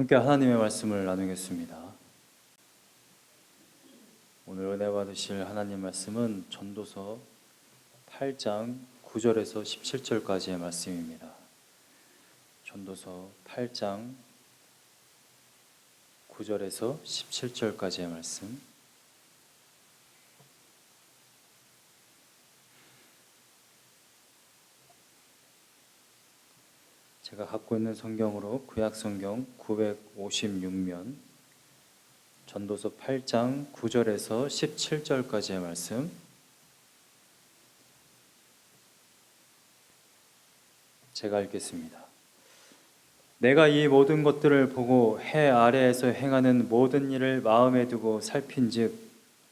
함께 하나님의 말씀을 나누겠습니다. 오늘 은혜 받으실 하나님 말씀은 전도서 8장 9절에서 17절까지의 말씀입니다. 전도서 8장 9절에서 17절까지의 말씀. 제가 갖고 있는 성경으로 구약성경 956면 전도서 8장 9절에서 17절까지의 말씀. 제가 읽겠습니다. 내가 이 모든 것들을 보고 해 아래에서 행하는 모든 일을 마음에 두고 살핀즉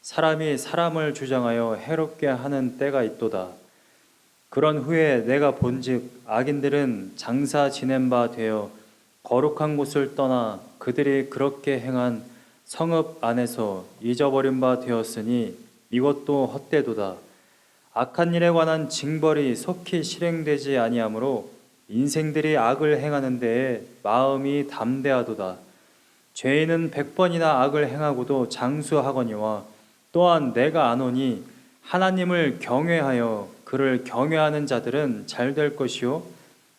사람이 사람을 주장하여 해롭게 하는 때가 있도다. 그런 후에 내가 본즉 악인들은 장사 지낸 바 되어 거룩한 곳을 떠나 그들이 그렇게 행한 성읍 안에서 잊어버린 바 되었으니 이것도 헛되도다. 악한 일에 관한 징벌이 속히 실행되지 아니하므로 인생들이 악을 행하는 데에 마음이 담대하도다. 죄인은 100번이나 악을 행하고도 장수하거니와 또한 내가 아노니 하나님을 경외하여 그를 경외하는 자들은 잘 될 것이요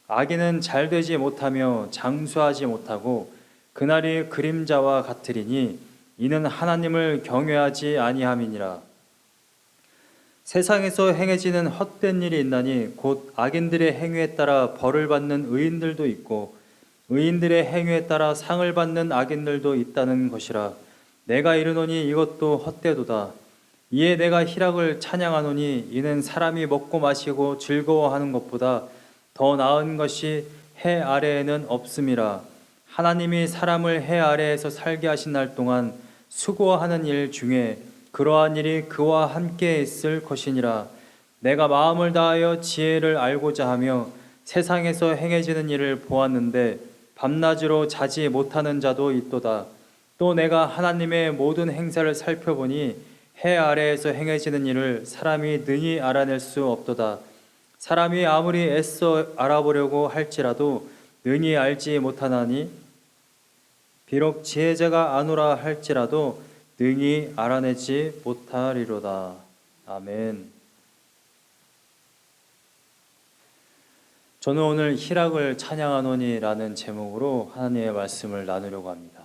악인은 잘 되지 못하며 장수하지 못하고 그날이 그림자와 같으리니 이는 하나님을 경외하지 아니함이니라. 세상에서 행해지는 헛된 일이 있나니 곧 악인들의 행위에 따라 벌을 받는 의인들도 있고 의인들의 행위에 따라 상을 받는 악인들도 있다는 것이라. 내가 이르노니 이것도 헛되도다. 이에 내가 희락을 찬양하노니 이는 사람이 먹고 마시고 즐거워하는 것보다 더 나은 것이 해 아래에는 없음이라. 하나님이 사람을 해 아래에서 살게 하신 날 동안 수고하는 일 중에 그러한 일이 그와 함께 있을 것이니라. 내가 마음을 다하여 지혜를 알고자 하며 세상에서 행해지는 일을 보았는데 밤낮으로 자지 못하는 자도 있도다. 또 내가 하나님의 모든 행사를 살펴보니 해 아래에서 행해지는 일을 사람이 능히 알아낼 수 없도다. 사람이 아무리 애써 알아보려고 할지라도 능히 알지 못하나니 비록 지혜자가 아노라 할지라도 능히 알아내지 못하리로다. 아멘. 저는 오늘 희락을 찬양하노니라는 제목으로 하나님의 말씀을 나누려고 합니다.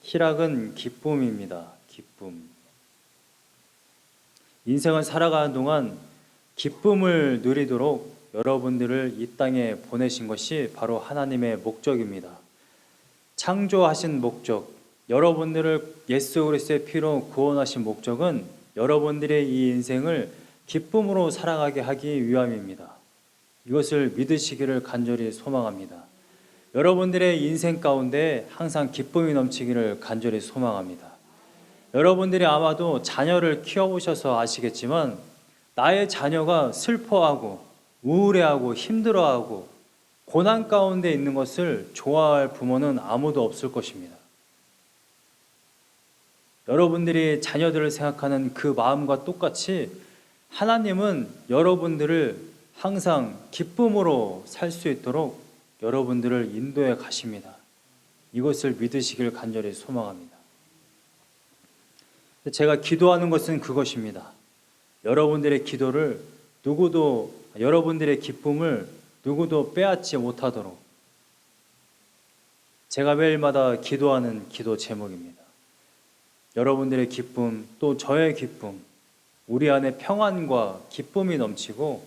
희락은 기쁨입니다. 기쁨. 인생을 살아가는 동안 기쁨을 누리도록 여러분들을 이 땅에 보내신 것이 바로 하나님의 목적입니다. 창조하신 목적, 여러분들을 예수 그리스도의 피로 구원하신 목적은 여러분들의 이 인생을 기쁨으로 살아가게 하기 위함입니다. 이것을 믿으시기를 간절히 소망합니다. 여러분들의 인생 가운데 항상 기쁨이 넘치기를 간절히 소망합니다. 여러분들이 아마도 자녀를 키워보셔서 아시겠지만 나의 자녀가 슬퍼하고 우울해하고 힘들어하고 고난 가운데 있는 것을 좋아할 부모는 아무도 없을 것입니다. 여러분들이 자녀들을 생각하는 그 마음과 똑같이 하나님은 여러분들을 항상 기쁨으로 살 수 있도록 여러분들을 인도해 가십니다. 이것을 믿으시길 간절히 소망합니다. 제가 기도하는 것은 그것입니다. 여러분들의 기도를 누구도, 여러분들의 기쁨을 누구도 빼앗지 못하도록 제가 매일마다 기도하는 기도 제목입니다. 여러분들의 기쁨, 또 저의 기쁨, 우리 안에 평안과 기쁨이 넘치고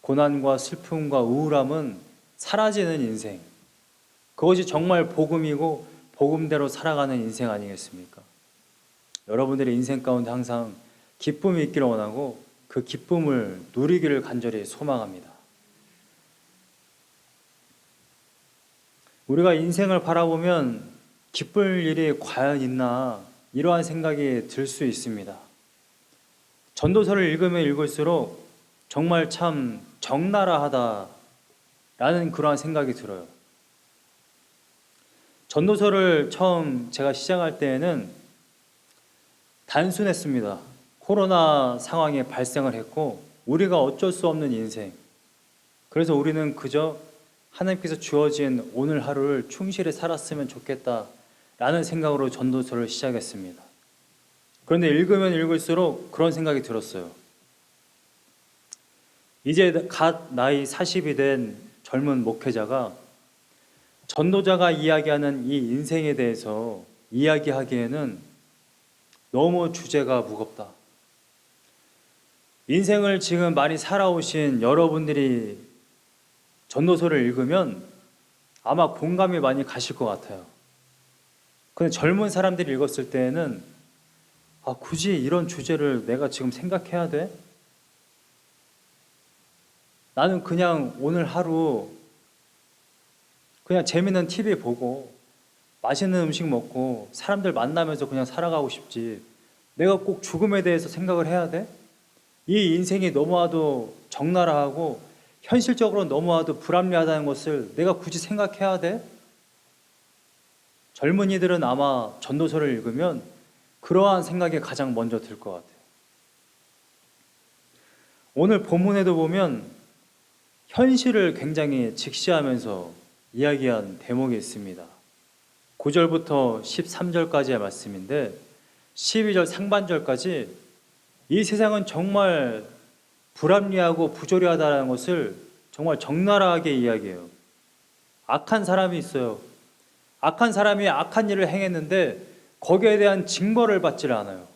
고난과 슬픔과 우울함은 사라지는 인생, 그것이 정말 복음이고 복음대로 살아가는 인생 아니겠습니까? 여러분들의 인생 가운데 항상 기쁨이 있기를 원하고 그 기쁨을 누리기를 간절히 소망합니다. 우리가 인생을 바라보면 기쁠 일이 과연 있나 이러한 생각이 들 수 있습니다. 전도서를 읽으면 읽을수록 정말 참 적나라하다라는 그러한 생각이 들어요. 전도서를 처음 제가 시작할 때에는 단순했습니다. 코로나 상황이 발생을 했고 우리가 어쩔 수 없는 인생, 그래서 우리는 그저 하나님께서 주어진 오늘 하루를 충실히 살았으면 좋겠다라는 생각으로 전도서를 시작했습니다. 그런데 읽으면 읽을수록 그런 생각이 들었어요. 이제 갓 나이 40이 된 젊은 목회자가 전도자가 이야기하는 이 인생에 대해서 이야기하기에는 너무 주제가 무겁다. 인생을 지금 많이 살아오신 여러분들이 전도서를 읽으면 아마 공감이 많이 가실 것 같아요. 근데 젊은 사람들이 읽었을 때에는 굳이 이런 주제를 내가 지금 생각해야 돼? 나는 그냥 오늘 하루 그냥 재밌는 TV 보고 맛있는 음식 먹고 사람들 만나면서 그냥 살아가고 싶지. 내가 꼭 죽음에 대해서 생각을 해야 돼? 이 인생이 너무나도 적나라하고 현실적으로 너무나도 불합리하다는 것을 내가 굳이 생각해야 돼? 젊은이들은 아마 전도서를 읽으면 그러한 생각이 가장 먼저 들 것 같아요. 오늘 본문에도 보면 현실을 굉장히 직시하면서 이야기한 대목이 있습니다. 9절부터 13절까지의 말씀인데 12절 상반절까지 이 세상은 정말 불합리하고 부조리하다는 것을 정말 적나라하게 이야기해요. 악한 사람이 있어요. 악한 사람이 악한 일을 행했는데 거기에 대한 징벌을 받지를 않아요.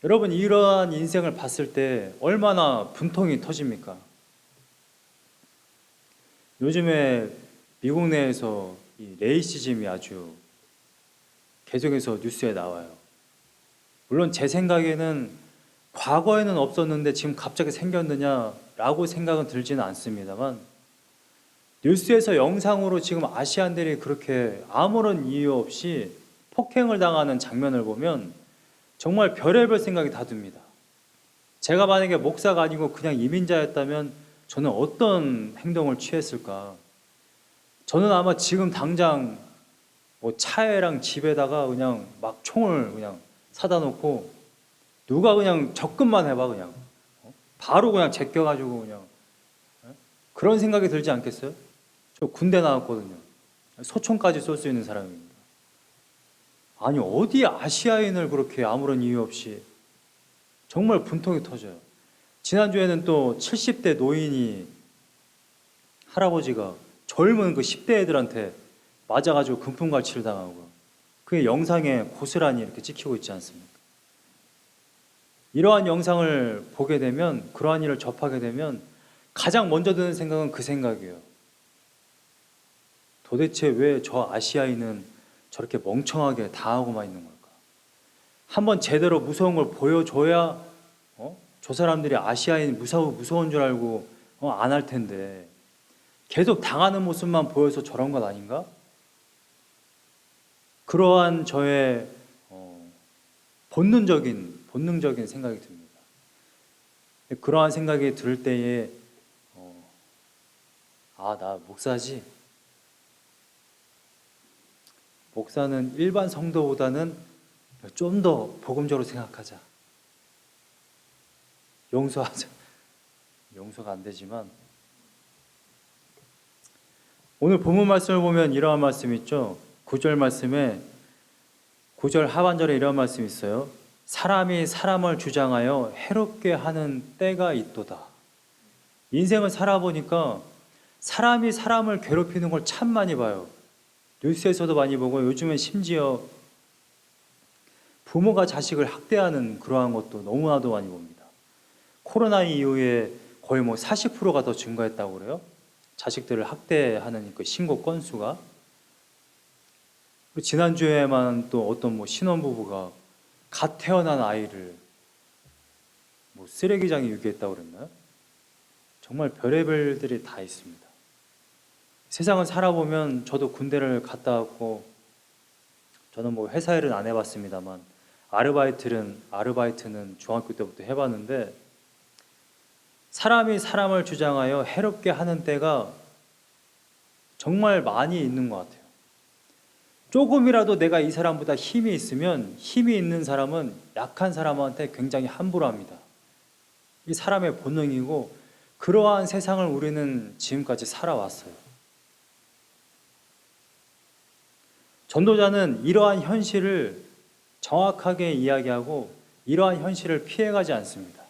여러분, 이러한 인생을 봤을 때 얼마나 분통이 터집니까? 요즘에 미국 내에서 이 레이시즘이 아주 계속해서 뉴스에 나와요. 물론 제 생각에는 과거에는 없었는데 지금 갑자기 생겼느냐라고 생각은 들지는 않습니다만, 뉴스에서 영상으로 지금 아시안들이 그렇게 아무런 이유 없이 폭행을 당하는 장면을 보면 정말 별의별 생각이 다 듭니다. 제가 만약에 목사가 아니고 그냥 이민자였다면 저는 어떤 행동을 취했을까? 저는 아마 지금 당장 뭐 차에랑 집에다가 그냥 막 총을 그냥 사다 놓고 누가 그냥 접근만 해봐 그냥 바로 그냥 제껴가지고 그냥 그런 생각이 들지 않겠어요? 저 군대 나왔거든요. 소총까지 쏠 수 있는 사람입니다. 아니 어디 아시아인을 그렇게 아무런 이유 없이 정말 분통이 터져요. 지난주에는 또 70대 노인이 할아버지가 젊은 그 10대 애들한테 맞아가지고 금품갈취를 당하고 그게 영상에 고스란히 이렇게 찍히고 있지 않습니까? 이러한 영상을 보게 되면, 그러한 일을 접하게 되면 가장 먼저 드는 생각은 그 생각이에요. 도대체 왜 저 아시아인은 저렇게 멍청하게 당하고만 있는 걸까? 한번 제대로 무서운 걸 보여줘야 저 사람들이 아시아인 무서운 줄 알고 안 할 텐데 계속 당하는 모습만 보여서 저런 것 아닌가? 그러한 저의 본능적인 생각이 듭니다. 그러한 생각이 들 때에 나 목사지? 목사는 일반 성도보다는 좀 더 복음적으로 생각하자. 용서하자. 용서가 안 되지만 오늘 본문 말씀을 보면 이러한 말씀이 있죠. 9절 말씀에 9절 하반절에 이런 말씀이 있어요. 사람이 사람을 주장하여 해롭게 하는 때가 있도다. 인생을 살아보니까 사람이 사람을 괴롭히는 걸 참 많이 봐요. 뉴스에서도 많이 보고 요즘은 심지어 부모가 자식을 학대하는 그러한 것도 너무나도 많이 봅니다. 코로나 이후에 거의 40%가 더 증가했다고 그래요. 자식들을 학대하는 그 신고 건수가. 지난주에만 또 어떤 신혼부부가 갓 태어난 아이를 쓰레기장에 유기했다고 그랬나요? 정말 별의별들이 다 있습니다. 세상을 살아보면 저도 군대를 갔다 왔고, 저는 회사 일은 안 해봤습니다만 아르바이트는 중학교 때부터 해봤는데, 사람이 사람을 주장하여 해롭게 하는 때가 정말 많이 있는 것 같아요. 조금이라도 내가 이 사람보다 힘이 있으면 힘이 있는 사람은 약한 사람한테 굉장히 함부로 합니다. 이 사람의 본능이고, 그러한 세상을 우리는 지금까지 살아왔어요. 전도자는 이러한 현실을 정확하게 이야기하고 이러한 현실을 피해가지 않습니다.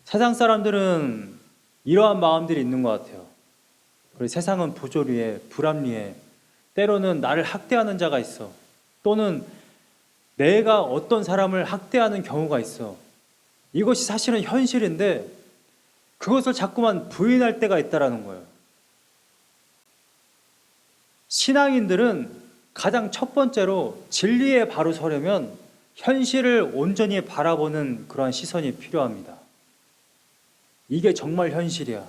세상 사람들은 이러한 마음들이 있는 것 같아요. 그리고 세상은 부조리해, 불합리해, 때로는 나를 학대하는 자가 있어, 또는 내가 어떤 사람을 학대하는 경우가 있어. 이것이 사실은 현실인데 그것을 자꾸만 부인할 때가 있다라는 거예요. 신앙인들은 가장 첫 번째로 진리에 바로 서려면 현실을 온전히 바라보는 그러한 시선이 필요합니다. 이게 정말 현실이야.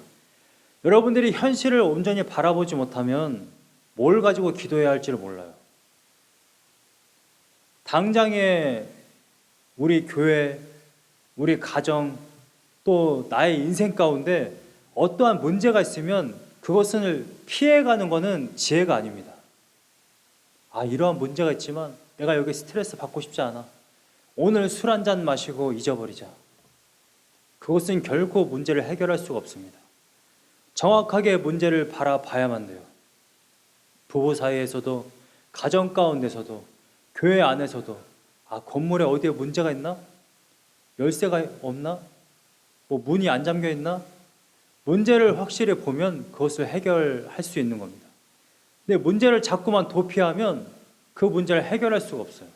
여러분들이 현실을 온전히 바라보지 못하면 뭘 가지고 기도해야 할지를 몰라요. 당장에 우리 교회, 우리 가정, 또 나의 인생 가운데 어떠한 문제가 있으면 그것을 피해가는 것은 지혜가 아닙니다. 이러한 문제가 있지만 내가 여기 스트레스 받고 싶지 않아. 오늘 술 한 잔 마시고 잊어버리자. 그것은 결코 문제를 해결할 수가 없습니다. 정확하게 문제를 바라봐야만 돼요. 부부 사이에서도, 가정 가운데서도, 교회 안에서도 건물에 어디에 문제가 있나? 열쇠가 없나? 문이 안 잠겨 있나? 문제를 확실히 보면 그것을 해결할 수 있는 겁니다. 근데 문제를 자꾸만 도피하면 그 문제를 해결할 수가 없어요.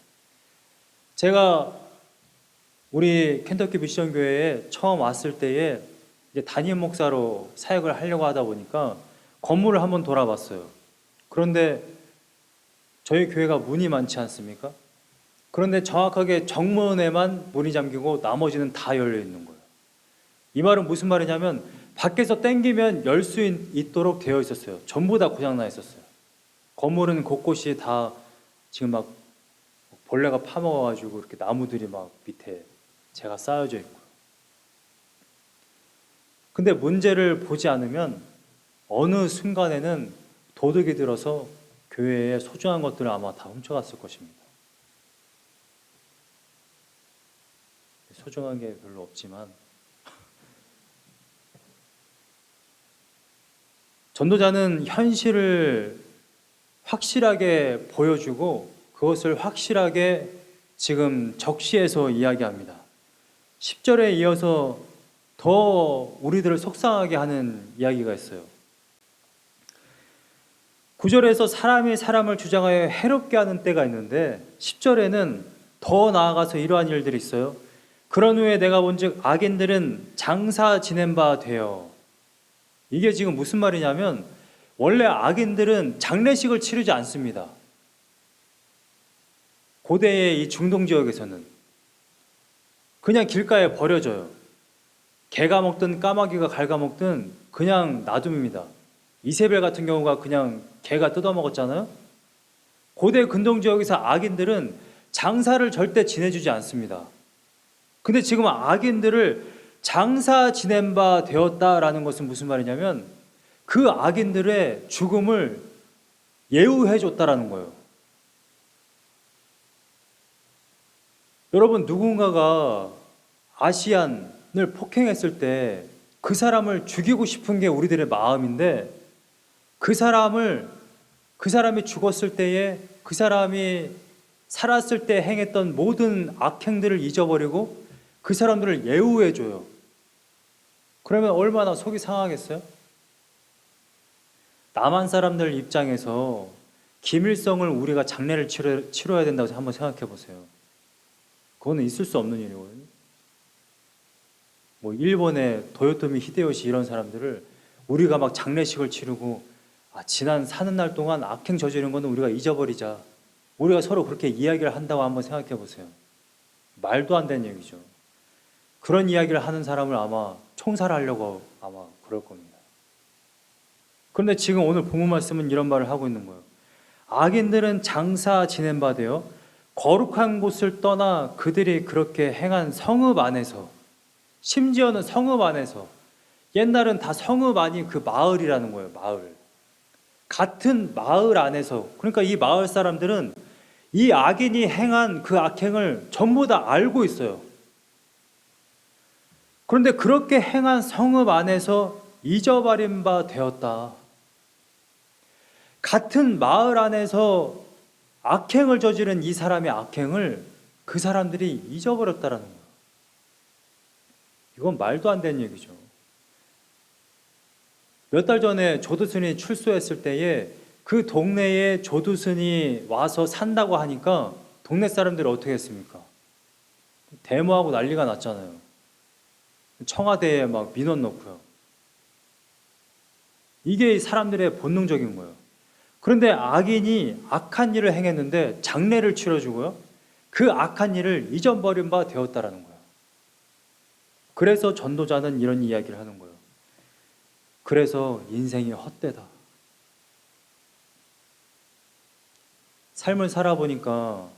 제가 우리 켄터키 미션 교회에 처음 왔을 때에 이제 담임 목사로 사역을 하려고 하다 보니까 건물을 한번 돌아봤어요. 그런데 저희 교회가 문이 많지 않습니까? 그런데 정확하게 정문에만 문이 잠기고 나머지는 다 열려 있는 거예요. 이 말은 무슨 말이냐면 밖에서 땡기면 열 수 있도록 되어 있었어요. 전부 다 고장나 있었어요. 건물은 곳곳이 다 지금 막 벌레가 파먹어가지고 이렇게 나무들이 막 밑에 제가 쌓여져 있고요. 근데 문제를 보지 않으면 어느 순간에는 도둑이 들어서 교회의 소중한 것들을 아마 다 훔쳐갔을 것입니다. 소중한 게 별로 없지만 전도자는 현실을 확실하게 보여주고 그것을 확실하게 지금 적시해서 이야기합니다. 10절에 이어서 더 우리들을 속상하게 하는 이야기가 있어요. 9절에서 사람이 사람을 주장하여 해롭게 하는 때가 있는데 10절에는 더 나아가서 이러한 일들이 있어요. 그런 후에 내가 본즉 악인들은 장사 지낸 바 되어. 이게 지금 무슨 말이냐면 원래 악인들은 장례식을 치르지 않습니다. 고대의 이 중동 지역에서는 그냥 길가에 버려져요. 개가 먹든 까마귀가 갉아먹든 그냥 놔둡니다. 이세벨 같은 경우가 그냥 개가 뜯어먹었잖아요. 고대 근동 지역에서 악인들은 장사를 절대 지내주지 않습니다. 근데 지금 악인들을 장사 지낸 바 되었다라는 것은 무슨 말이냐면 그 악인들의 죽음을 예우해 줬다라는 거예요. 여러분, 누군가가 아시안을 폭행했을 때 그 사람을 죽이고 싶은 게 우리들의 마음인데 그 사람이 죽었을 때에 그 사람이 살았을 때 행했던 모든 악행들을 잊어버리고 그 사람들을 예우해 줘요. 그러면 얼마나 속이 상하겠어요? 남한 사람들 입장에서 김일성을 우리가 장례를 치러야 된다고 한번 생각해 보세요. 그거는 있을 수 없는 일이거든요. 일본의 도요토미 히데요시 이런 사람들을 우리가 막 장례식을 치르고 지난 사는 날 동안 악행 저지른 거는 우리가 잊어버리자. 우리가 서로 그렇게 이야기를 한다고 한번 생각해 보세요. 말도 안 되는 얘기죠. 그런 이야기를 하는 사람을 아마 총살하려고 아마 그럴 겁니다. 그런데 지금 오늘 본문 말씀은 이런 말을 하고 있는 거예요. 악인들은 장사 지낸 바 되어 거룩한 곳을 떠나 그들이 그렇게 행한 성읍 안에서, 심지어는 성읍 안에서, 옛날은 다 성읍 아닌 그 마을이라는 거예요. 마을. 같은 마을 안에서, 그러니까 이 마을 사람들은 이 악인이 행한 그 악행을 전부 다 알고 있어요. 그런데 그렇게 행한 성읍 안에서 잊어버린 바 되었다. 같은 마을 안에서 악행을 저지른 이 사람의 악행을 그 사람들이 잊어버렸다라는 거예요. 이건 말도 안 되는 얘기죠. 몇 달 전에 조두순이 출소했을 때에 그 동네에 조두순이 와서 산다고 하니까 동네 사람들이 어떻게 했습니까? 데모하고 난리가 났잖아요. 청와대에 막 민원 넣고요. 이게 사람들의 본능적인 거예요. 그런데 악인이 악한 일을 행했는데 장례를 치러주고요. 그 악한 일을 잊어버린 바 되었다라는 거예요. 그래서 전도자는 이런 이야기를 하는 거예요. 그래서 인생이 헛되다. 삶을 살아보니까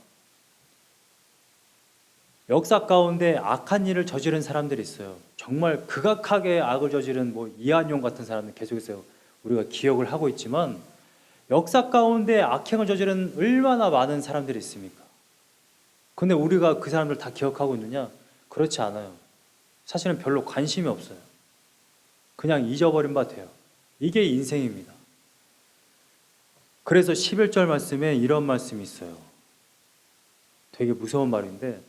역사 가운데 악한 일을 저지른 사람들이 있어요. 정말 극악하게 악을 저지른 이한용 같은 사람들 계속해서 우리가 기억을 하고 있지만 역사 가운데 악행을 저지른 얼마나 많은 사람들이 있습니까? 근데 우리가 그 사람들 다 기억하고 있느냐? 그렇지 않아요. 사실은 별로 관심이 없어요. 그냥 잊어버린 바 돼요. 이게 인생입니다. 그래서 11절 말씀에 이런 말씀이 있어요. 되게 무서운 말인데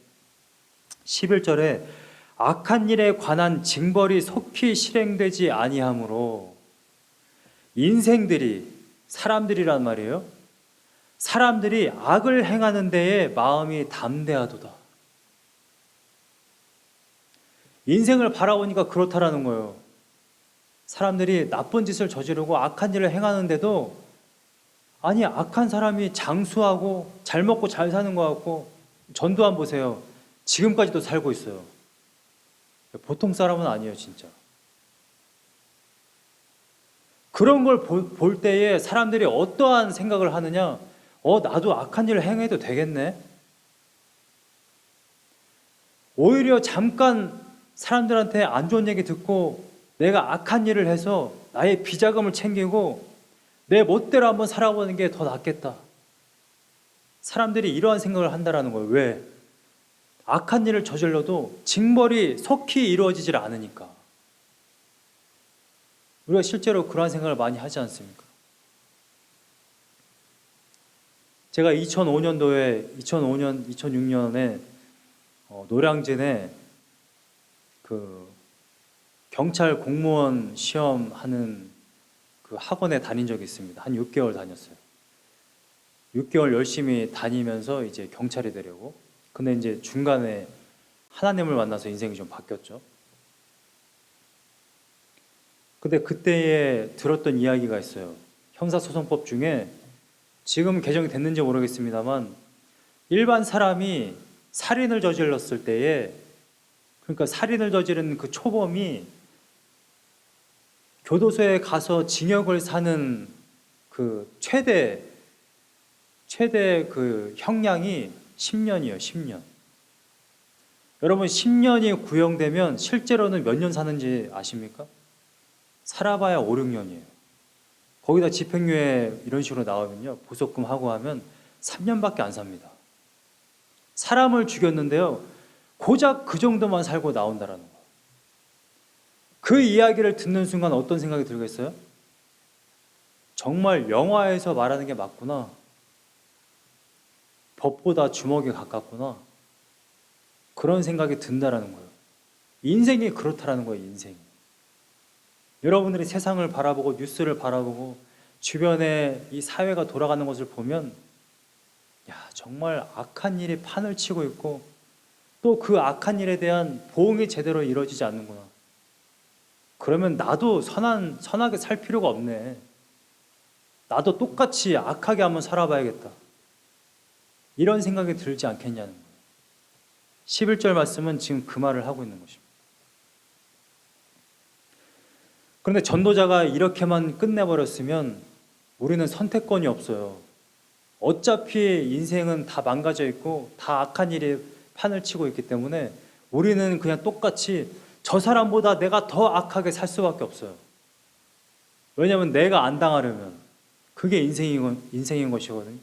11절에 악한 일에 관한 징벌이 속히 실행되지 아니하므로 인생들이 사람들이란 말이에요. 사람들이 악을 행하는 데에 마음이 담대하도다. 인생을 바라보니까 그렇다라는 거예요. 사람들이 나쁜 짓을 저지르고 악한 일을 행하는데도 아니 악한 사람이 장수하고 잘 먹고 잘 사는 것 같고 전두환 보세요. 지금까지도 살고 있어요. 보통 사람은 아니에요, 진짜. 그런 걸 볼 때에 사람들이 어떠한 생각을 하느냐? 나도 악한 일을 행해도 되겠네? 오히려 잠깐 사람들한테 안 좋은 얘기 듣고 내가 악한 일을 해서 나의 비자금을 챙기고 내 멋대로 한번 살아보는 게 더 낫겠다. 사람들이 이러한 생각을 한다는 거예요. 왜? 악한 일을 저질러도 징벌이 속히 이루어지질 않으니까. 우리가 실제로 그러한 생각을 많이 하지 않습니까? 제가 2005년, 2006년에 노량진에 그 경찰 공무원 시험하는 그 학원에 다닌 적이 있습니다. 한 6개월 다녔어요. 6개월 열심히 다니면서 이제 경찰이 되려고. 근데 이제 중간에 하나님을 만나서 인생이 좀 바뀌었죠. 근데 그때에 들었던 이야기가 있어요. 형사소송법 중에 지금 개정이 됐는지 모르겠습니다만 일반 사람이 살인을 저질렀을 때에 그러니까 살인을 저지른 그 초범이 교도소에 가서 징역을 사는 그 최대 그 형량이 10년이에요. 10년. 여러분 10년이 구형되면 실제로는 몇 년 사는지 아십니까? 살아봐야 5, 6년이에요. 거기다 집행유예 이런 식으로 나오면요. 보석금 하고 하면 3년밖에 안 삽니다. 사람을 죽였는데요. 고작 그 정도만 살고 나온다라는 거예요. 그 이야기를 듣는 순간 어떤 생각이 들겠어요? 정말 영화에서 말하는 게 맞구나. 법보다 주먹이 가깝구나. 그런 생각이 든다라는 거예요. 인생이 그렇다라는 거예요. 인생이. 여러분들이 세상을 바라보고 뉴스를 바라보고 주변에 이 사회가 돌아가는 것을 보면 정말 악한 일이 판을 치고 있고 또 그 악한 일에 대한 보응이 제대로 이루어지지 않는구나. 그러면 나도 선하게 살 필요가 없네. 나도 똑같이 악하게 한번 살아봐야겠다. 이런 생각이 들지 않겠냐는 거예요. 11절 말씀은 지금 그 말을 하고 있는 것입니다. 그런데 전도자가 이렇게만 끝내버렸으면 우리는 선택권이 없어요. 어차피 인생은 다 망가져 있고 다 악한 일에 판을 치고 있기 때문에 우리는 그냥 똑같이 저 사람보다 내가 더 악하게 살 수밖에 없어요. 왜냐하면 내가 안 당하려면 그게 인생인 것이거든요.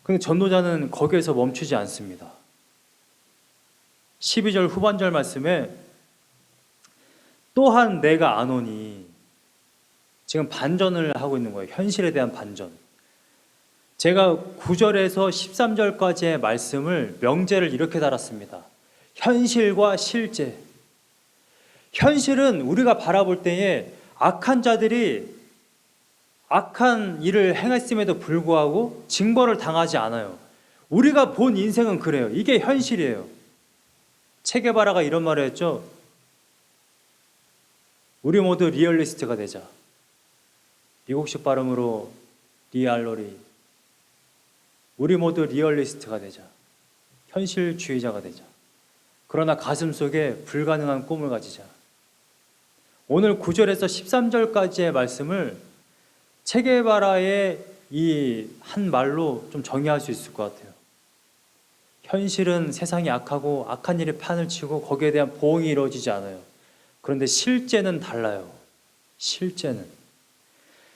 그런데 전도자는 거기에서 멈추지 않습니다. 12절 후반절 말씀에 또한 내가 아노니. 지금 반전을 하고 있는 거예요. 현실에 대한 반전. 제가 9절에서 13절까지의 말씀을 명제를 이렇게 달았습니다. 현실과 실제. 현실은 우리가 바라볼 때에 악한 자들이 악한 일을 행했음에도 불구하고 징벌을 당하지 않아요. 우리가 본 인생은 그래요. 이게 현실이에요. 체게바라가 이런 말을 했죠. 우리 모두 리얼리스트가 되자. 미국식 발음으로 리알로리. 우리 모두 리얼리스트가 되자. 현실주의자가 되자. 그러나 가슴 속에 불가능한 꿈을 가지자. 오늘 9절에서 13절까지의 말씀을 체게바라의 이 한 말로 좀 정의할 수 있을 것 같아요. 현실은 세상이 악하고 악한 일이 판을 치고 거기에 대한 보응이 이루어지지 않아요. 그런데 실제는 달라요. 실제는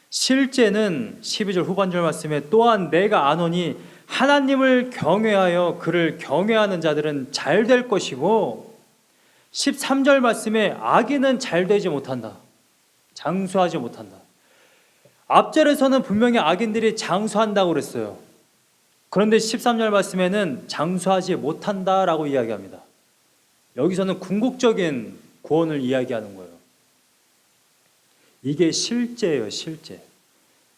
12절 후반절 말씀에 또한 내가 아노니 하나님을 경외하여 그를 경외하는 자들은 잘 될 것이고 13절 말씀에 악인은 잘 되지 못한다. 장수하지 못한다. 앞절에서는 분명히 악인들이 장수한다고 그랬어요. 그런데 13절 말씀에는 장수하지 못한다라고 이야기합니다. 여기서는 궁극적인 구원을 이야기하는 거예요. 이게 실제예요, 실제.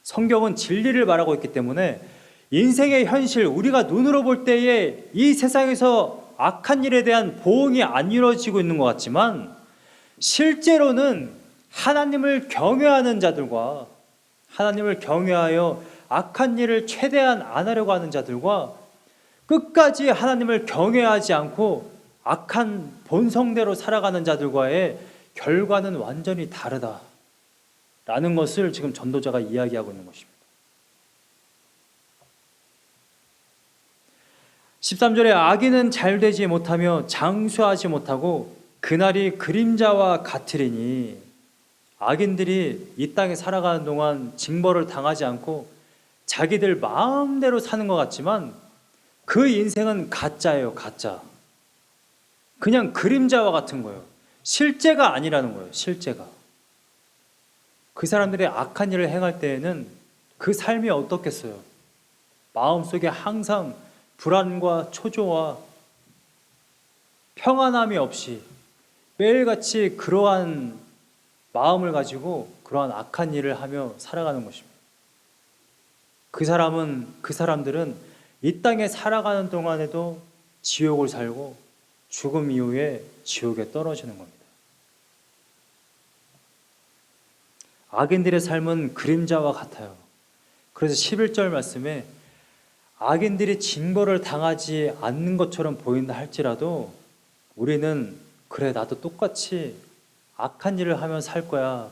성경은 진리를 말하고 있기 때문에 인생의 현실, 우리가 눈으로 볼 때에 이 세상에서 악한 일에 대한 보응이 안 이루어지고 있는 것 같지만 실제로는 하나님을 경외하는 자들과 하나님을 경외하여 악한 일을 최대한 안 하려고 하는 자들과 끝까지 하나님을 경외하지 않고 악한 본성대로 살아가는 자들과의 결과는 완전히 다르다라는 것을 지금 전도자가 이야기하고 있는 것입니다. 13절에 악인은 잘 되지 못하며 장수하지 못하고 그날이 그림자와 같으리니 악인들이 이 땅에 살아가는 동안 징벌을 당하지 않고 자기들 마음대로 사는 것 같지만 그 인생은 가짜예요, 가짜. 그냥 그림자와 같은 거예요. 실제가 아니라는 거예요, 실제가. 그 사람들이 악한 일을 행할 때에는 그 삶이 어떻겠어요? 마음속에 항상 불안과 초조와 평안함이 없이 매일같이 그러한 마음을 가지고 그러한 악한 일을 하며 살아가는 것입니다. 그 사람들은 이 땅에 살아가는 동안에도 지옥을 살고 죽음 이후에 지옥에 떨어지는 겁니다. 악인들의 삶은 그림자와 같아요. 그래서 11절 말씀에 악인들이 징벌을 당하지 않는 것처럼 보인다 할지라도 우리는 그래 나도 똑같이 악한 일을 하면 살 거야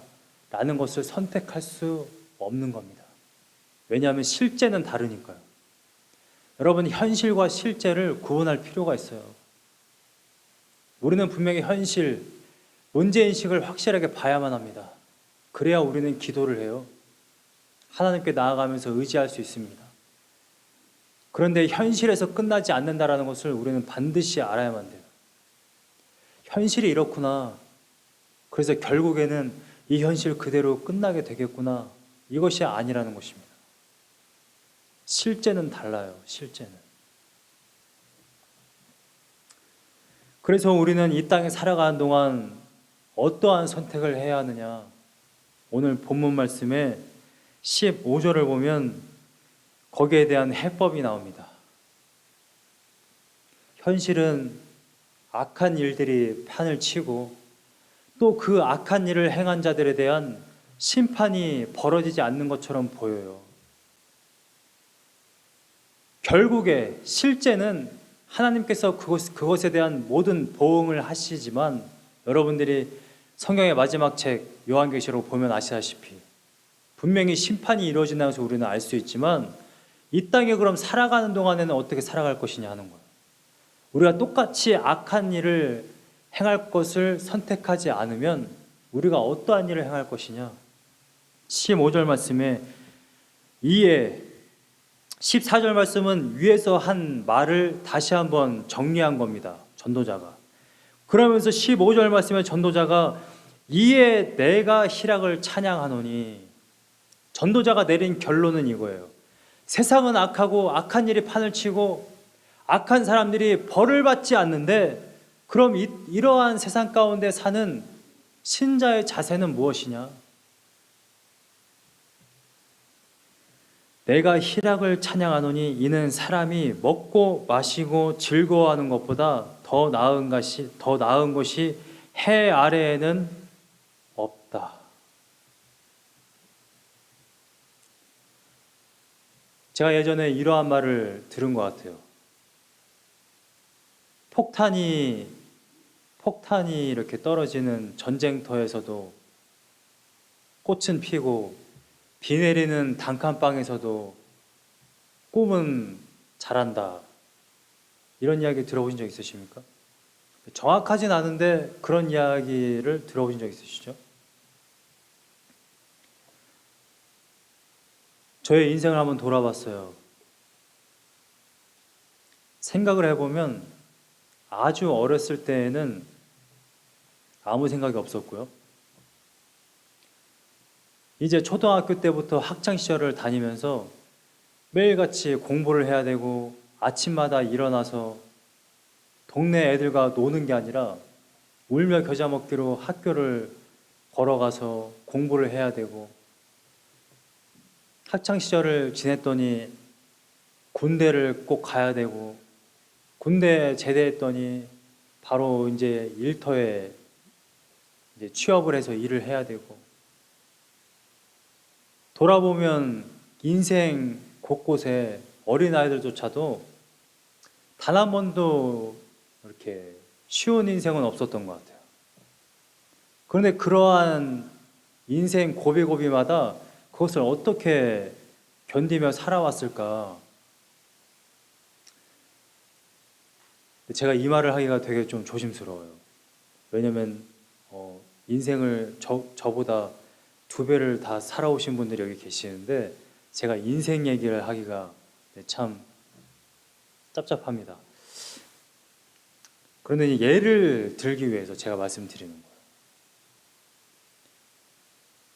라는 것을 선택할 수 없는 겁니다. 왜냐하면 실제는 다르니까요. 여러분, 현실과 실제를 구분할 필요가 있어요. 우리는 분명히 현실, 문제인식을 확실하게 봐야만 합니다. 그래야 우리는 기도를 해요. 하나님께 나아가면서 의지할 수 있습니다. 그런데 현실에서 끝나지 않는다는 것을 우리는 반드시 알아야만 돼요. 현실이 이렇구나. 그래서 결국에는 이 현실 그대로 끝나게 되겠구나. 이것이 아니라는 것입니다. 실제는 달라요. 실제는. 그래서 우리는 이 땅에 살아가는 동안 어떠한 선택을 해야 하느냐. 오늘 본문 말씀에 15절을 보면 거기에 대한 해법이 나옵니다. 현실은 악한 일들이 판을 치고 또 그 악한 일을 행한 자들에 대한 심판이 벌어지지 않는 것처럼 보여요. 결국에 실제는 하나님께서 그것에 대한 모든 보응을 하시지만 여러분들이 성경의 마지막 책 요한계시록 보면 아시다시피 분명히 심판이 이루어진다는 것을 우리는 알 수 있지만 이 땅에 그럼 살아가는 동안에는 어떻게 살아갈 것이냐 하는 거예요. 우리가 똑같이 악한 일을 행할 것을 선택하지 않으면 우리가 어떠한 일을 행할 것이냐. 15절 말씀에 이에 14절 말씀은 위에서 한 말을 다시 한번 정리한 겁니다. 전도자가. 그러면서 15절 말씀에 전도자가 이에 내가 희락을 찬양하노니, 전도자가 내린 결론은 이거예요. 세상은 악하고 악한 일이 판을 치고 악한 사람들이 벌을 받지 않는데, 그럼 이러한 세상 가운데 사는 신자의 자세는 무엇이냐? 내가 희락을 찬양하노니 이는 사람이 먹고 마시고 즐거워하는 것보다 더 나은 것이 해 아래에는 없다. 제가 예전에 이러한 말을 들은 것 같아요. 폭탄이 이렇게 떨어지는 전쟁터에서도 꽃은 피고, 비 내리는 단칸방에서도 꿈은 자란다. 이런 이야기 들어보신 적 있으십니까? 정확하진 않은데 그런 이야기를 들어보신 적 있으시죠? 저의 인생을 한번 돌아봤어요. 생각을 해보면 아주 어렸을 때에는 아무 생각이 없었고요. 이제 초등학교 때부터 학창시절을 다니면서 매일같이 공부를 해야 되고, 아침마다 일어나서 동네 애들과 노는 게 아니라 울며 겨자 먹기로 학교를 걸어가서 공부를 해야 되고, 학창시절을 지냈더니 군대를 꼭 가야 되고, 군대 제대했더니 바로 이제 일터에 이제 취업을 해서 일을 해야 되고, 돌아보면 인생 곳곳에 어린아이들조차도 단 한 번도 이렇게 쉬운 인생은 없었던 것 같아요. 그런데 그러한 인생 고비고비마다 그것을 어떻게 견디며 살아왔을까? 제가 이 말을 하기가 되게 좀 조심스러워요. 왜냐면 인생을 저보다 2배를 다 살아오신 분들이 여기 계시는데, 제가 인생 얘기를 하기가 참 짭짭합니다. 그런데 예를 들기 위해서 제가 말씀드리는 거예요.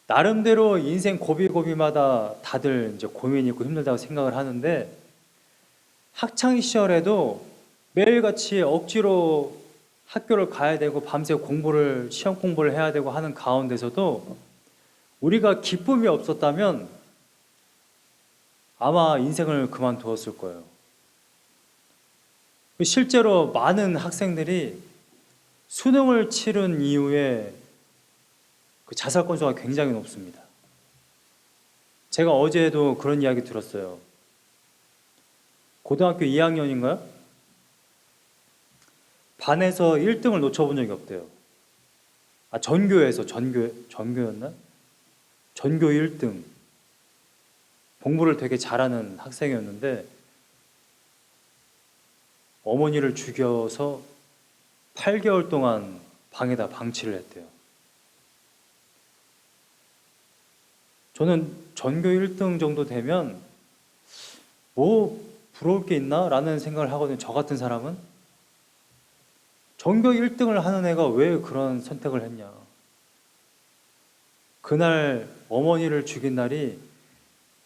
나름대로 인생 고비고비마다 다들 이제 고민이 있고 힘들다고 생각을 하는데, 학창 시절에도 매일같이 억지로 학교를 가야 되고 밤새 시험 공부를 해야 되고 하는 가운데서도 우리가 기쁨이 없었다면 아마 인생을 그만두었을 거예요. 실제로 많은 학생들이 수능을 치른 이후에 그 자살 건수가 굉장히 높습니다. 제가 어제도 그런 이야기 들었어요. 고등학교 2학년인가요? 반에서 1등을 놓쳐본 적이 없대요. 전교였나? 전교 1등. 공부를 되게 잘하는 학생이었는데 어머니를 죽여서 8개월 동안 방에다 방치를 했대요. 저는 전교 1등 정도 되면 뭐 부러울 게 있나? 라는 생각을 하거든요. 저 같은 사람은. 전교 1등을 하는 애가 왜 그런 선택을 했냐. 그날 어머니를 죽인 날이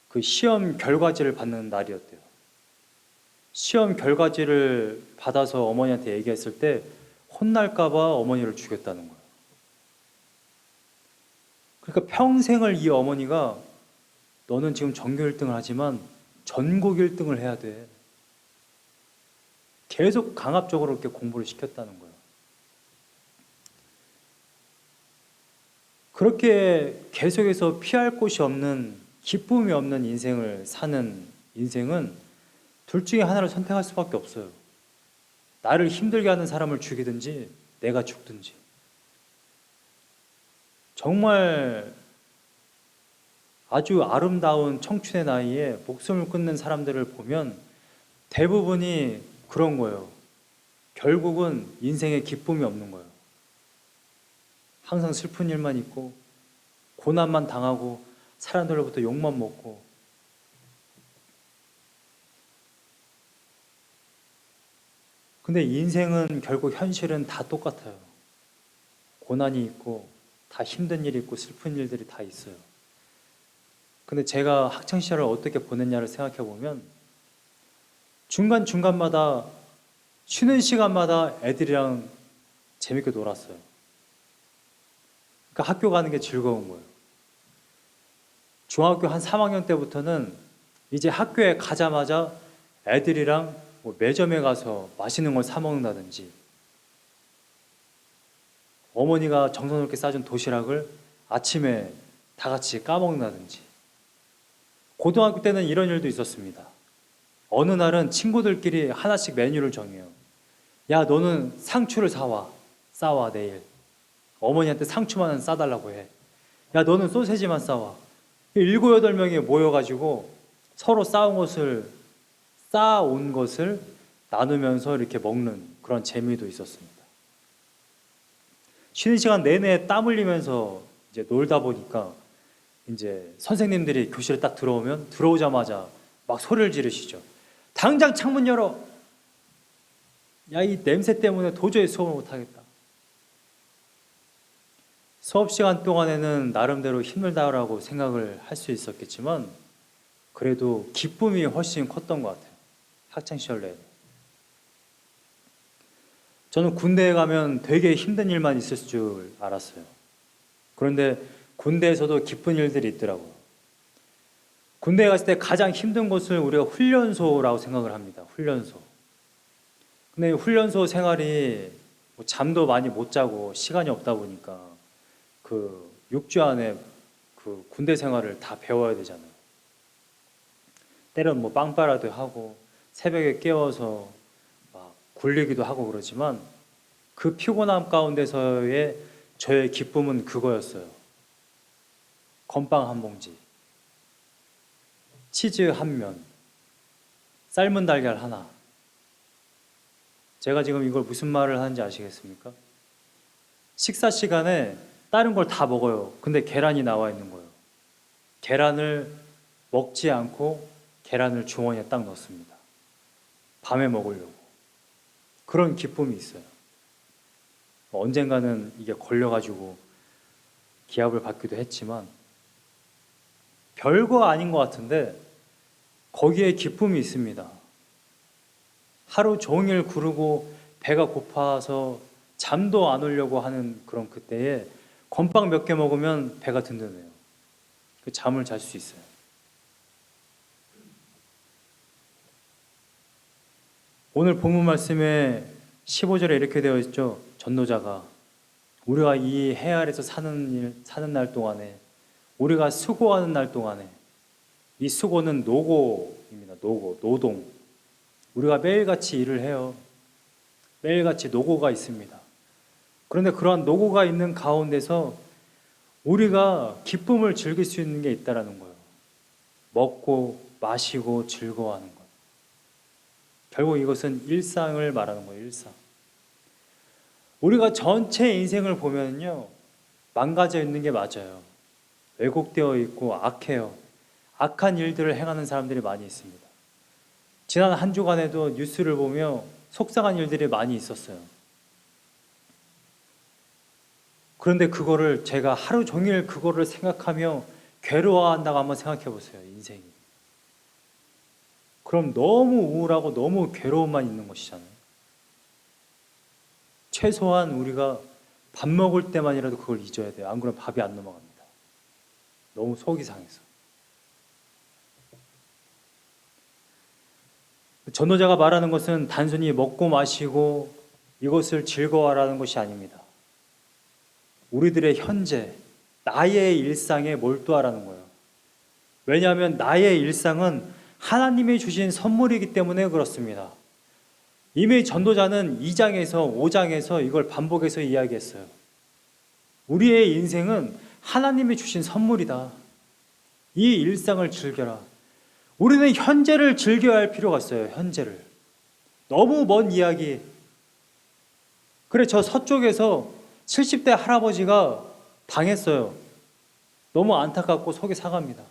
그 시험 결과지를 받는 날이었대요. 시험 결과지를 받아서 어머니한테 얘기했을 때 혼날까봐 어머니를 죽였다는 거예요. 그러니까 평생을 이 어머니가 너는 지금 전교 1등을 하지만 전국 1등을 해야 돼. 계속 강압적으로 이렇게 공부를 시켰다는 거예요. 그렇게 계속해서 피할 곳이 없는, 기쁨이 없는 인생을 사는 인생은 둘 중에 하나를 선택할 수밖에 없어요. 나를 힘들게 하는 사람을 죽이든지 내가 죽든지. 정말 아주 아름다운 청춘의 나이에 목숨을 끊는 사람들을 보면 대부분이 그런 거예요. 결국은 인생에 기쁨이 없는 거예요. 항상 슬픈 일만 있고 고난만 당하고 사람들로부터 욕만 먹고. 근데 인생은 결국 현실은 다 똑같아요. 고난이 있고 다 힘든 일이 있고 슬픈 일들이 다 있어요. 근데 제가 학창 시절을 어떻게 보냈냐를 생각해 보면 중간중간마다 쉬는 시간마다 애들이랑 재밌게 놀았어요. 그러니까 학교 가는 게 즐거운 거예요. 중학교 한 3학년 때부터는 이제 학교에 가자마자 애들이랑 뭐 매점에 가서 맛있는 걸 사 먹는다든지, 어머니가 정성스럽게 싸준 도시락을 아침에 다 같이 까먹는다든지. 고등학교 때는 이런 일도 있었습니다. 어느 날은 친구들끼리 하나씩 메뉴를 정해요. 야, 너는 상추를 싸와 내일. 어머니한테 상추만 싸달라고 해. 야, 너는 소세지만 싸와. 7, 8명이 모여가지고 서로 쌓아온 것을 나누면서 이렇게 먹는 그런 재미도 있었습니다. 쉬는 시간 내내 땀 흘리면서 이제 놀다 보니까 이제 선생님들이 교실에 딱 들어오자마자 막 소리를 지르시죠. 당장 창문 열어! 야, 이 냄새 때문에 도저히 수업을 못하겠다. 수업 시간 동안에는 나름대로 힘들다라고 생각을 할 수 있었겠지만 그래도 기쁨이 훨씬 컸던 것 같아요. 학창시절 내에. 저는 군대에 가면 되게 힘든 일만 있을 줄 알았어요. 그런데 군대에서도 기쁜 일들이 있더라고요. 군대에 갔을 때 가장 힘든 곳을 우리가 훈련소라고 생각을 합니다. 훈련소. 근데 훈련소 생활이 뭐 잠도 많이 못 자고 시간이 없다 보니까 그 6주 안에 그 군대 생활을 다 배워야 되잖아요. 때론 뭐 빵빠라도 하고 새벽에 깨워서 막 굴리기도 하고 그러지만 그 피곤함 가운데서의 저의 기쁨은 그거였어요. 건빵 한 봉지, 치즈 한 면, 삶은 달걀 하나. 제가 지금 이걸 무슨 말을 하는지 아시겠습니까? 식사 시간에 다른 걸 다 먹어요. 근데 계란이 나와 있는 거예요. 계란을 먹지 않고 계란을 주머니에 딱 넣습니다. 밤에 먹으려고. 그런 기쁨이 있어요. 언젠가는 이게 걸려가지고 기합을 받기도 했지만 별거 아닌 것 같은데 거기에 기쁨이 있습니다. 하루 종일 구르고 배가 고파서 잠도 안 오려고 하는 그런 그때에 건빵 몇 개 먹으면 배가 든든해요. 그 잠을 잘 수 있어요. 오늘 본문 말씀에 15절에 이렇게 되어 있죠. 전도자가 우리가 이 해 아래서 사는 날 동안에, 우리가 수고하는 날 동안에, 이 수고는 노고입니다. 노동. 우리가 매일같이 일을 해요. 매일같이 노고가 있습니다. 그런데 그러한 노고가 있는 가운데서 우리가 기쁨을 즐길 수 있는 게 있다라는 거예요. 먹고 마시고 즐거워하는 것. 결국 이것은 일상을 말하는 거예요. 일상. 우리가 전체 인생을 보면요, 망가져 있는 게 맞아요. 왜곡되어 있고 악해요. 악한 일들을 행하는 사람들이 많이 있습니다. 지난 한 주간에도 뉴스를 보며 속상한 일들이 많이 있었어요. 그런데 그거를 제가 하루 종일 그거를 생각하며 괴로워한다고 한번 생각해 보세요. 인생이. 그럼 너무 우울하고 너무 괴로움만 있는 것이잖아요. 최소한 우리가 밥 먹을 때만이라도 그걸 잊어야 돼요. 안 그러면 밥이 안 넘어갑니다. 너무 속이 상해서. 전도자가 말하는 것은 단순히 먹고 마시고 이것을 즐거워하라는 것이 아닙니다. 우리들의 현재, 나의 일상에 몰두하라는 거예요. 왜냐하면 나의 일상은 하나님이 주신 선물이기 때문에 그렇습니다. 이미 전도자는 2장에서 5장에서 이걸 반복해서 이야기했어요. 우리의 인생은 하나님이 주신 선물이다. 이 일상을 즐겨라. 우리는 현재를 즐겨야 할 필요가 있어요. 현재를. 너무 먼 이야기. 그래, 저 서쪽에서 70대 할아버지가 당했어요. 너무 안타깝고 속이 상합니다.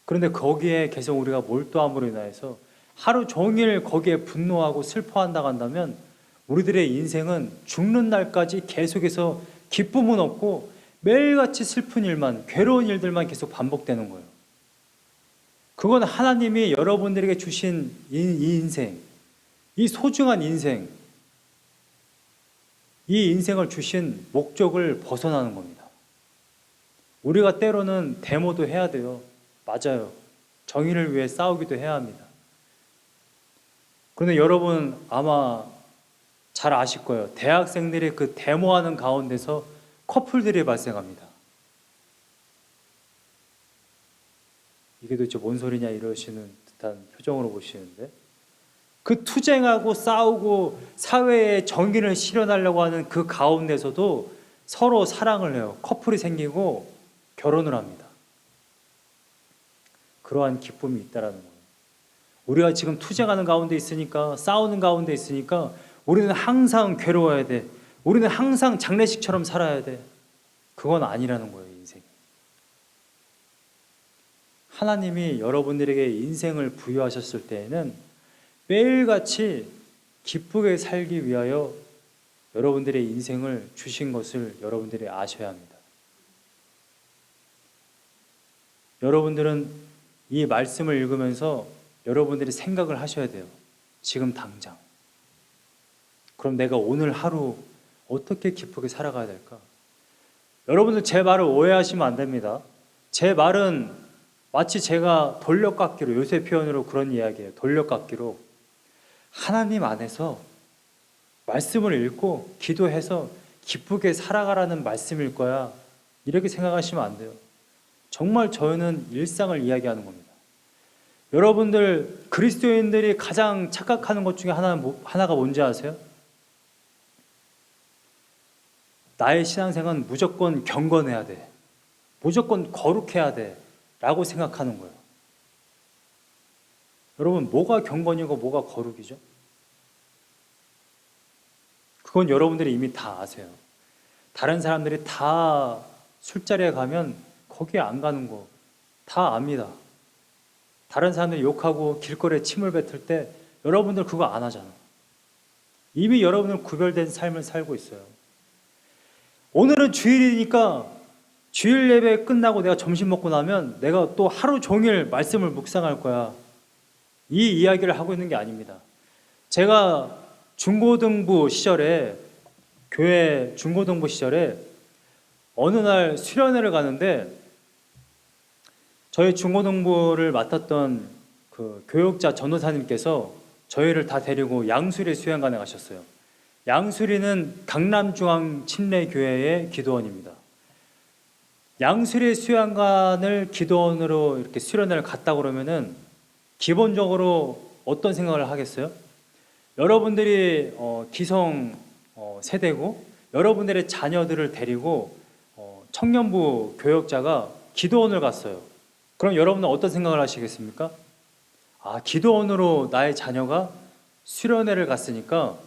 그런데 거기에 계속 우리가 몰두함으로 인하여서 하루 종일 거기에 분노하고 슬퍼한다고 한다면 우리들의 인생은 죽는 날까지 계속해서 기쁨은 없고 매일같이 슬픈 일만, 괴로운 일들만 계속 반복되는 거예요. 그건 하나님이 여러분들에게 주신 이 인생, 이 소중한 인생, 이 인생을 주신 목적을 벗어나는 겁니다. 우리가 때로는 데모도 해야 돼요. 맞아요. 정의를 위해 싸우기도 해야 합니다. 그런데 여러분 아마 잘 아실 거예요. 대학생들이 그 데모하는 가운데서 커플들이 발생합니다. 이게 도대체 뭔 소리냐 이러시는 듯한 표정으로 보시는데, 그 투쟁하고 싸우고 사회에 정의를 실현하려고 하는 그 가운데서도 서로 사랑을 해요. 커플이 생기고 결혼을 합니다. 그러한 기쁨이 있다라는 거예요. 우리가 지금 투쟁하는 가운데 있으니까, 싸우는 가운데 있으니까 우리는 항상 괴로워야 돼. 우리는 항상 장례식처럼 살아야 돼. 그건 아니라는 거예요, 인생이. 하나님이 여러분들에게 인생을 부여하셨을 때에는 매일같이 기쁘게 살기 위하여 여러분들의 인생을 주신 것을 여러분들이 아셔야 합니다. 여러분들은 이 말씀을 읽으면서 여러분들이 생각을 하셔야 돼요. 지금 당장. 그럼 내가 오늘 하루 어떻게 기쁘게 살아가야 될까? 여러분들 제 말을 오해하시면 안 됩니다. 제 말은 마치 제가 돌려깎기로, 요새 표현으로 그런 이야기예요. 돌려깎기로 하나님 안에서 말씀을 읽고 기도해서 기쁘게 살아가라는 말씀일 거야, 이렇게 생각하시면 안 돼요. 정말 저희는 일상을 이야기하는 겁니다. 여러분들 그리스도인들이 가장 착각하는 것 중에 하나가 뭔지 아세요? 나의 신앙생활은 무조건 경건해야 돼, 무조건 거룩해야 돼 라고 생각하는 거예요. 여러분, 뭐가 경건이고 뭐가 거룩이죠? 그건 여러분들이 이미 다 아세요. 다른 사람들이 다 술자리에 가면 거기에 안 가는 거 다 압니다. 다른 사람들이 욕하고 길거리에 침을 뱉을 때 여러분들 그거 안 하잖아. 이미 여러분은 구별된 삶을 살고 있어요. 오늘은 주일이니까 주일 예배 끝나고 내가 점심 먹고 나면 내가 또 하루 종일 말씀을 묵상할 거야, 이 이야기를 하고 있는 게 아닙니다. 제가 중고등부 시절에, 교회 중고등부 시절에 어느 날 수련회를 가는데, 저희 중고등부를 맡았던 그 교육자 전도사님께서 저희를 다 데리고 양수리 수양관에 가셨어요. 양수리는 강남중앙침례교회의 기도원입니다. 양수리 수양관을 기도원으로 이렇게 수련회를 갔다 그러면은 기본적으로 어떤 생각을 하겠어요? 여러분들이 기성 세대고 여러분들의 자녀들을 데리고 청년부 교역자가 기도원을 갔어요. 그럼 여러분은 어떤 생각을 하시겠습니까? 아, 기도원으로 나의 자녀가 수련회를 갔으니까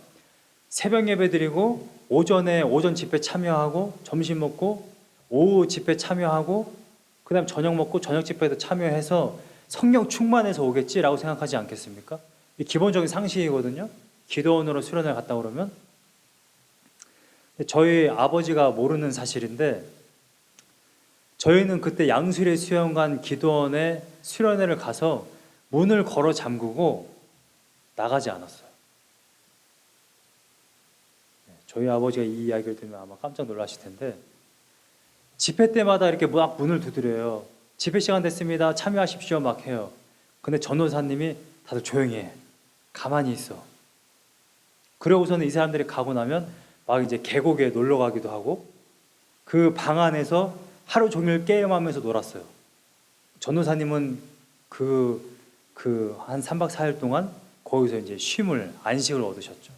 새벽 예배 드리고 오전에 오전 집회 참여하고 점심 먹고 오후 집회 참여하고 그 다음 저녁 먹고 저녁 집회도 참여해서 성령 충만해서 오겠지라고 생각하지 않겠습니까? 이 기본적인 상식이거든요. 기도원으로 수련회를 갔다 그러면. 저희 아버지가 모르는 사실인데, 저희는 그때 양수리 수영관 기도원에 수련회를 가서 문을 걸어 잠그고 나가지 않았어요. 저희 아버지가 이 이야기를 들으면 아마 깜짝 놀라실 텐데, 집회 때마다 이렇게 막 문을 두드려요. 집회 시간 됐습니다, 참여하십시오 막 해요. 근데 전도사님이 다들 조용히 해, 가만히 있어. 그러고서는 이 사람들이 가고 나면 막 이제 계곡에 놀러 가기도 하고 그 방 안에서 하루 종일 게임하면서 놀았어요. 전도사님은 한 3박 4일 동안 거기서 이제 쉼을, 안식을 얻으셨죠.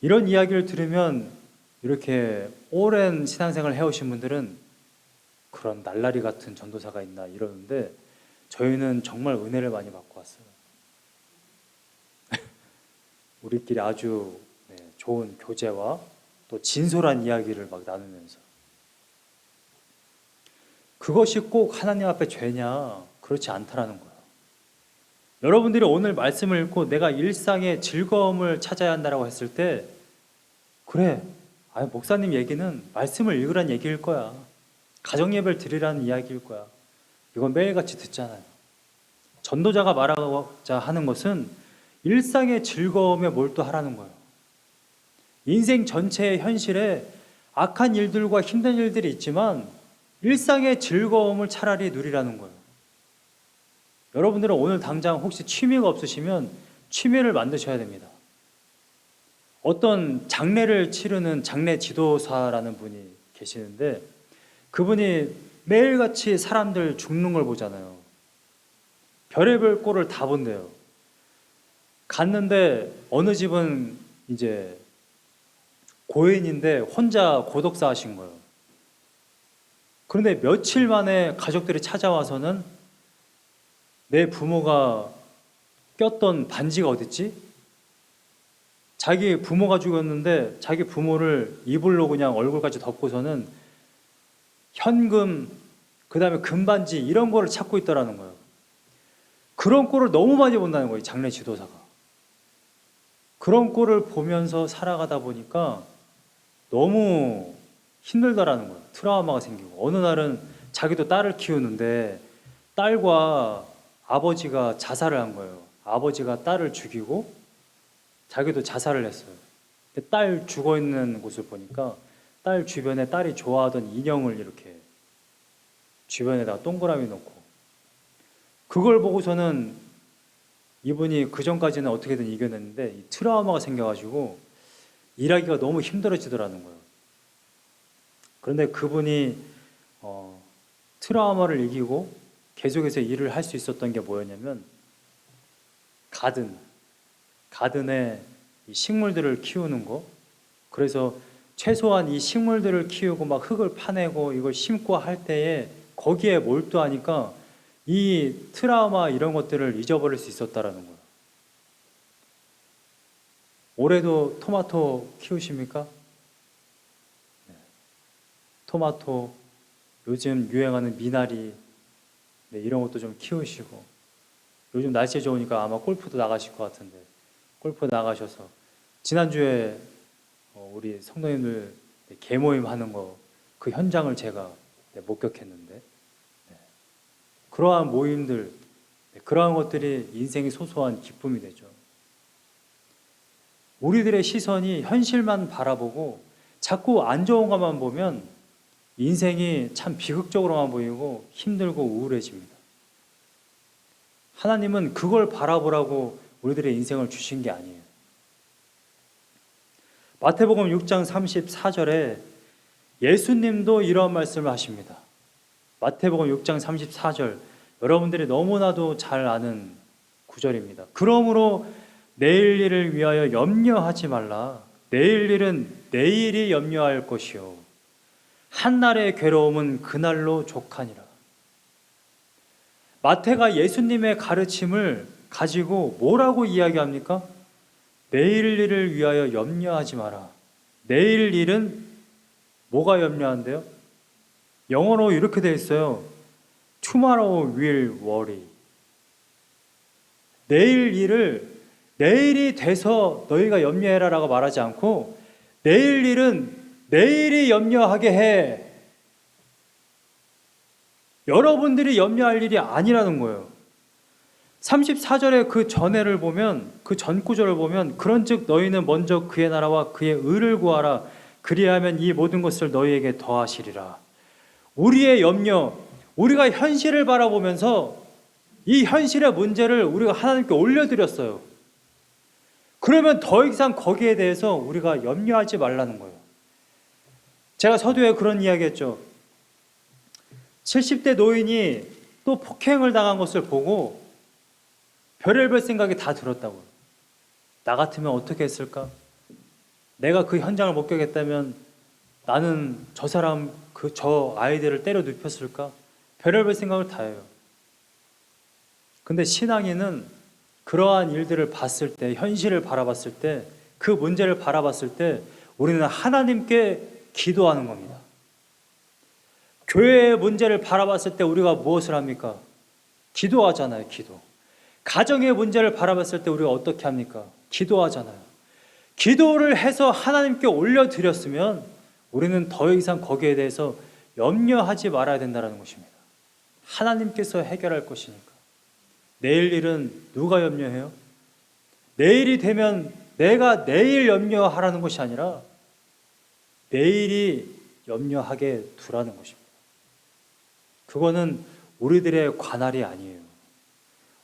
이런 이야기를 들으면 이렇게 오랜 신앙생활을 해오신 분들은 그런 날라리 같은 전도사가 있나 이러는데, 저희는 정말 은혜를 많이 받고 왔어요. 우리끼리 아주 좋은 교제와 또 진솔한 이야기를 막 나누면서. 그것이 꼭 하나님 앞에 죄냐? 그렇지 않다라는 거예요. 여러분들이 오늘 말씀을 읽고 내가 일상의 즐거움을 찾아야 한다라고 했을 때, 그래, 목사님 얘기는 말씀을 읽으란 얘기일 거야. 가정 예배를 드리라는 이야기일 거야. 이건 매일같이 듣잖아요. 전도자가 말하고자 하는 것은 일상의 즐거움에 몰두하라는 거예요. 인생 전체의 현실에 악한 일들과 힘든 일들이 있지만 일상의 즐거움을 차라리 누리라는 거예요. 여러분들은 오늘 당장 혹시 취미가 없으시면 취미를 만드셔야 됩니다. 어떤 장례를 치르는 장례 지도사라는 분이 계시는데 그분이 매일같이 사람들 죽는 걸 보잖아요. 별의별 꼴을 다 본대요. 갔는데 어느 집은 이제 고인인데 혼자 고독사 하신 거예요. 그런데 며칠 만에 가족들이 찾아와서는 내 부모가 꼈던 반지가 어딨지? 자기 부모가 죽었는데 자기 부모를 이불로 그냥 얼굴까지 덮고서는 현금, 그 다음에 금반지 이런 거를 찾고 있더라는 거예요. 그런 꼴을 너무 많이 본다는 거예요, 장례 지도사가. 그런 꼴을 보면서 살아가다 보니까 너무 힘들다라는 거예요. 트라우마가 생기고. 어느 날은 자기도 딸을 키우는데 딸과 아버지가 자살을 한 거예요. 아버지가 딸을 죽이고 자기도 자살을 했어요. 딸 죽어 있는 곳을 보니까 딸 주변에 딸이 좋아하던 인형을 이렇게 주변에다가 동그라미 놓고, 그걸 보고서는 이분이 그 전까지는 어떻게든 이겨냈는데 이 트라우마가 생겨가지고 일하기가 너무 힘들어지더라는 거예요. 그런데 그분이 트라우마를 이기고 계속해서 일을 할 수 있었던 게 뭐였냐면 가든에 이 식물들을 키우는 거. 그래서 최소한 이 식물들을 키우고 막 흙을 파내고 이걸 심고 할 때에 거기에 몰두하니까 이 트라우마 이런 것들을 잊어버릴 수 있었다라는 거예요. 올해도 토마토 키우십니까? 네. 토마토, 요즘 유행하는 미나리, 네, 이런 것도 좀 키우시고, 요즘 날씨 좋으니까 아마 골프도 나가실 것 같은데 골프 나가셔서 지난주에 우리 성도님들 개모임 하는 거 그 현장을 제가 목격했는데, 네. 그러한 모임들, 그러한 것들이 인생의 소소한 기쁨이 되죠. 우리들의 시선이 현실만 바라보고 자꾸 안 좋은 것만 보면 인생이 참 비극적으로만 보이고 힘들고 우울해집니다. 하나님은 그걸 바라보라고 우리들의 인생을 주신 게 아니에요. 마태복음 6장 34절에 예수님도 이런 말씀을 하십니다. 마태복음 6장 34절, 여러분들이 너무나도 잘 아는 구절입니다. 그러므로 내일 일을 위하여 염려하지 말라. 내일 일은 내일이 염려할 것이요 한날의 괴로움은 그날로 족하니라. 마태가 예수님의 가르침을 가지고 뭐라고 이야기합니까? 내일 일을 위하여 염려하지 마라. 내일 일은 뭐가 염려한대요? 영어로 이렇게 되어 있어요. Tomorrow will worry. 내일 일을 내일이 돼서 너희가 염려해라 라고 말하지 않고 내일 일은 내일이 염려하게 해. 여러분들이 염려할 일이 아니라는 거예요. 34절의 그 전해를 보면, 그 전 구절을 보면, 그런즉 너희는 먼저 그의 나라와 그의 의를 구하라. 그리하면 이 모든 것을 너희에게 더하시리라. 우리의 염려, 우리가 현실을 바라보면서 이 현실의 문제를 우리가 하나님께 올려드렸어요. 그러면 더 이상 거기에 대해서 우리가 염려하지 말라는 거예요. 제가 서두에 그런 이야기 했죠. 70대 노인이 또 폭행을 당한 것을 보고 별의별 생각이 다 들었다고요. 나 같으면 어떻게 했을까? 내가 그 현장을 목격했다면 나는 저 사람, 저 아이들을 때려 눕혔을까? 별의별 생각을 다 해요. 근데 신앙인은 그러한 일들을 봤을 때, 현실을 바라봤을 때, 그 문제를 바라봤을 때 우리는 하나님께 기도하는 겁니다. 교회의 문제를 바라봤을 때 우리가 무엇을 합니까? 기도하잖아요, 기도. 가정의 문제를 바라봤을 때 우리가 어떻게 합니까? 기도하잖아요. 기도를 해서 하나님께 올려드렸으면 우리는 더 이상 거기에 대해서 염려하지 말아야 된다는 것입니다. 하나님께서 해결할 것이니까. 내일 일은 누가 염려해요? 내일이 되면 내가 내일 염려하라는 것이 아니라 내일이 염려하게 두라는 것입니다. 그거는 우리들의 관할이 아니에요.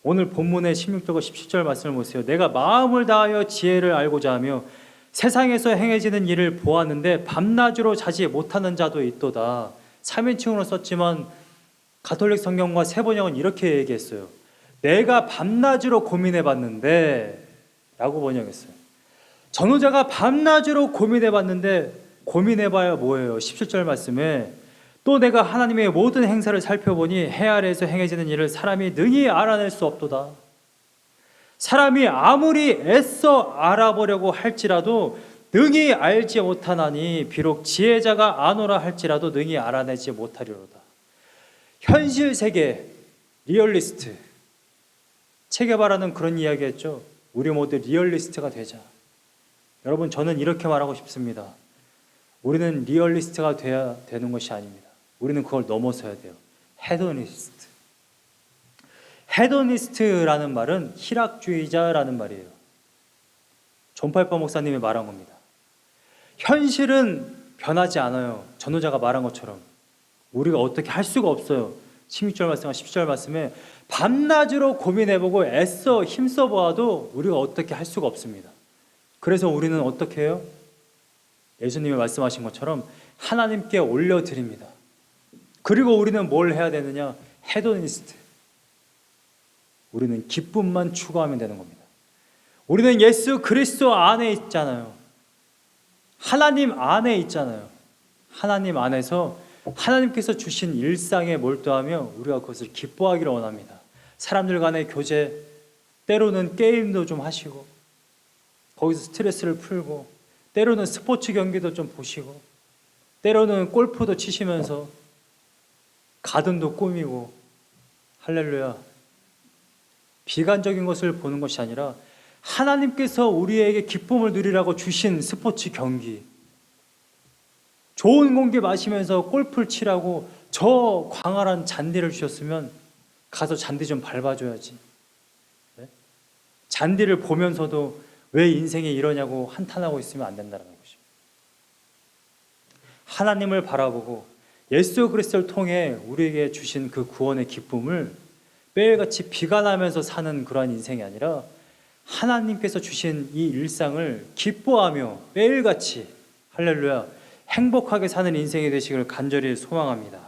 오늘 본문의 16절과 17절 말씀을 보세요. 내가 마음을 다하여 지혜를 알고자 하며 세상에서 행해지는 일을 보았는데 밤낮으로 자지 못하는 자도 있도다. 3인칭으로 썼지만 가톨릭 성경과 세번역은 이렇게 얘기했어요. 내가 밤낮으로 고민해봤는데 라고 번역했어요. 전후자가 밤낮으로 고민해봤는데 고민해봐야 뭐예요? 17절 말씀에 또 내가 하나님의 모든 행사를 살펴보니 해 아래에서 행해지는 일을 사람이 능히 알아낼 수 없도다. 사람이 아무리 애써 알아보려고 할지라도 능히 알지 못하나니 비록 지혜자가 아노라 할지라도 능히 알아내지 못하리로다. 현실 세계, 리얼리스트. 체계바라는 그런 이야기 했죠. 우리 모두 리얼리스트가 되자. 여러분, 저는 이렇게 말하고 싶습니다. 우리는 리얼리스트가 돼야 되는 것이 아닙니다. 우리는 그걸 넘어서야 돼요. 헤도니스트. 헤도니스트라는 말은 희락주의자라는 말이에요. 존 파이퍼 목사님이 말한 겁니다. 현실은 변하지 않아요. 전후자가 말한 것처럼. 우리가 어떻게 할 수가 없어요. 16절 말씀과 17절 말씀에 밤낮으로 고민해보고 애써 힘써보아도 우리가 어떻게 할 수가 없습니다. 그래서 우리는 어떻게 해요? 예수님이 말씀하신 것처럼 하나님께 올려드립니다. 그리고 우리는 뭘 해야 되느냐? 헤도니스트. 우리는 기쁨만 추구하면 되는 겁니다. 우리는 예수 그리스도 안에 있잖아요. 하나님 안에 있잖아요. 하나님 안에서 하나님께서 주신 일상에 몰두하며 우리가 그것을 기뻐하기를 원합니다. 사람들 간의 교제, 때로는 게임도 좀 하시고 거기서 스트레스를 풀고 때로는 스포츠 경기도 좀 보시고 때로는 골프도 치시면서 가든도 꾸미고 할렐루야. 비관적인 것을 보는 것이 아니라 하나님께서 우리에게 기쁨을 누리라고 주신 스포츠 경기, 좋은 공기 마시면서 골프를 치라고 저 광활한 잔디를 주셨으면 가서 잔디 좀 밟아줘야지. 네? 잔디를 보면서도 왜 인생이 이러냐고 한탄하고 있으면 안 된다는 것입니다. 하나님을 바라보고 예수 그리스도를 통해 우리에게 주신 그 구원의 기쁨을 매일같이 비관하면서 사는 그러한 인생이 아니라 하나님께서 주신 이 일상을 기뻐하며 매일같이 할렐루야 행복하게 사는 인생이 되시기를 간절히 소망합니다.